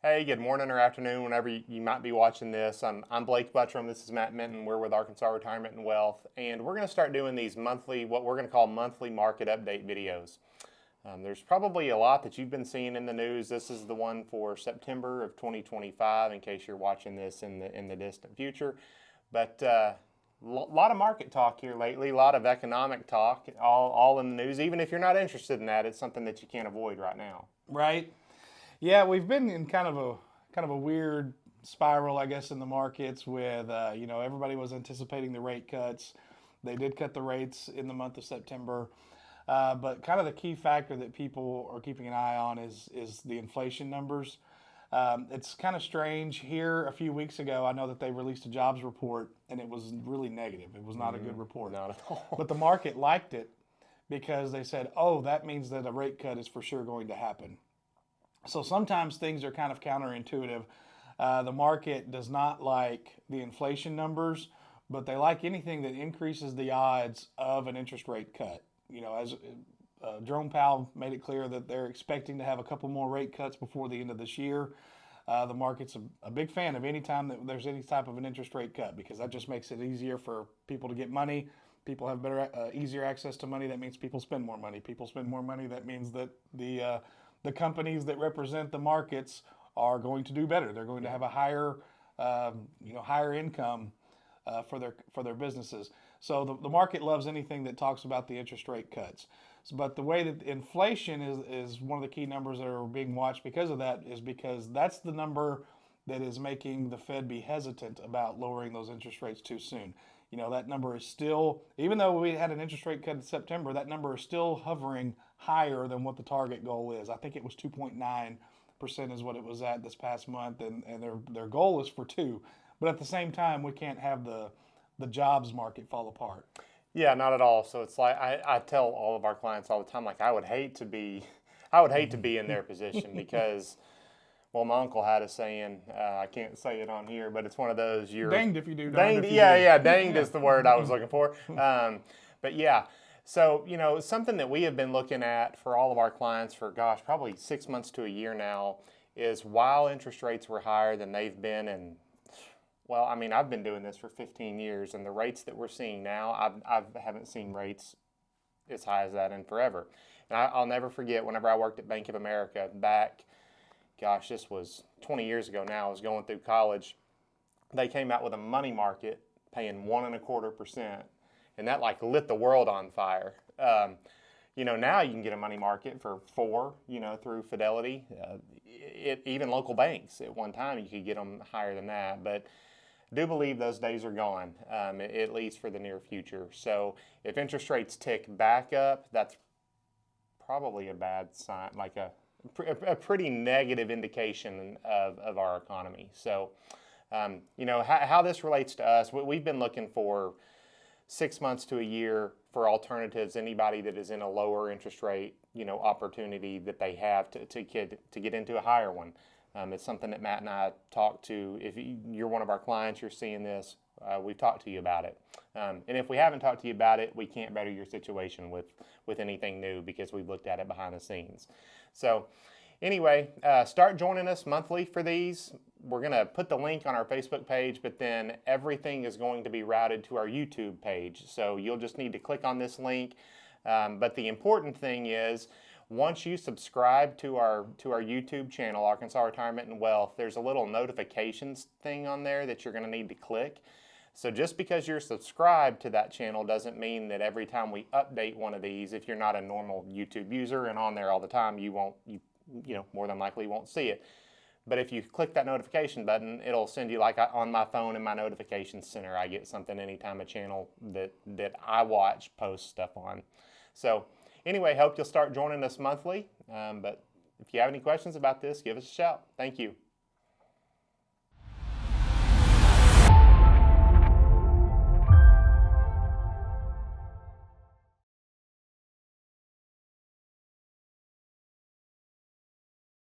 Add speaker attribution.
Speaker 1: Hey, good morning or afternoon, whenever you might be watching this. I'm Blake Buttram. This is Matt Minton. We're with Arkansas Retirement and Wealth, and we're going to start doing these monthly, what we're going to call monthly market update videos. There's probably a lot that you've been seeing in the news. This is the one for September of 2025, in case you're watching this in the distant future. But a lot of market talk here lately, a lot of economic talk, all in the news. Even if you're not interested in that, it's something that you can't avoid right now.
Speaker 2: Right. Yeah, we've been in kind of a weird spiral, I guess, in the markets with everybody was anticipating the rate cuts. They did cut the rates in the month of September, but kind of the key factor that people are keeping an eye on is the inflation numbers. It's kind of strange here. A few weeks ago, I know that they released a jobs report, and it was really negative. It was not a good report.
Speaker 1: Not at all.
Speaker 2: But the market liked it because they said, "Oh, that means that a rate cut is for sure going to happen." So sometimes things are kind of counterintuitive. The market does not like the inflation numbers, but they like anything that increases the odds of an interest rate cut. As Jerome Powell made it clear that they're expecting to have a couple more rate cuts before the end of this year. The market's a big fan of any time that there's any type of an interest rate cut because that just makes it easier for people to get money. People have easier access to money. That means people spend more money. People spend more money. That means that the companies that represent the markets are going to do better. They're going to have a higher income for their businesses. So the market loves anything that talks about the interest rate cuts. But the way that inflation is one of the key numbers that are being watched because of that is because that's the number that is making the Fed be hesitant about lowering those interest rates too soon. That number is still, even though we had an interest rate cut in September, that number is still hovering higher than what the target goal is. I think it was 2.9% is what it was at this past month, and their goal is for 2. But at the same time, we can't have the jobs market fall apart.
Speaker 1: Yeah, not at all. So it's like I tell all of our clients all the time, like I would hate to be in their position because, well, my uncle had a saying. I can't say it on here, but it's one of those. You're
Speaker 2: danged if you do.
Speaker 1: Danged,
Speaker 2: if you
Speaker 1: yeah,
Speaker 2: do.
Speaker 1: yeah. Danged is the word I was looking for. But yeah. So, something that we have been looking at for all of our clients for, probably 6 months to a year now is while interest rates were higher than they've been I've been doing this for 15 years, and the rates that we're seeing now, I haven't seen rates as high as that in forever. And I'll never forget whenever I worked at Bank of America back, this was 20 years ago now, I was going through college. They came out with a money market paying 1.25%. And that lit the world on fire. Now you can get a money market for 4, through Fidelity. Even local banks at one time you could get them higher than that. But I do believe those days are gone, at least for the near future. So if interest rates tick back up, that's probably a bad sign, like a pretty negative indication of our economy. So, how this relates to us, we've been looking for 6 months to a year for alternatives. Anybody that is in a lower interest rate, opportunity that they have to get into a higher one. It's something that Matt and I talk to. If you're one of our clients, you're seeing this, we've talked to you about it. And if we haven't talked to you about it, we can't better your situation with anything new because we've looked at it behind the scenes. So anyway, start joining us monthly for these. We're going to put the link on our Facebook page, but then everything is going to be routed to our YouTube page. So you'll just need to click on this link. But the important thing is, once you subscribe to our YouTube channel, Arkansas Retirement and Wealth, there's a little notifications thing on there that you're going to need to click. So just because you're subscribed to that channel doesn't mean that every time we update one of these, if you're not a normal YouTube user and on there all the time, you more than likely won't see it. But if you click that notification button, it'll send you, on my phone in my notifications center, I get something anytime a channel that I watch posts stuff on. So anyway, hope you'll start joining us monthly. But if you have any questions about this, give us a shout. Thank you.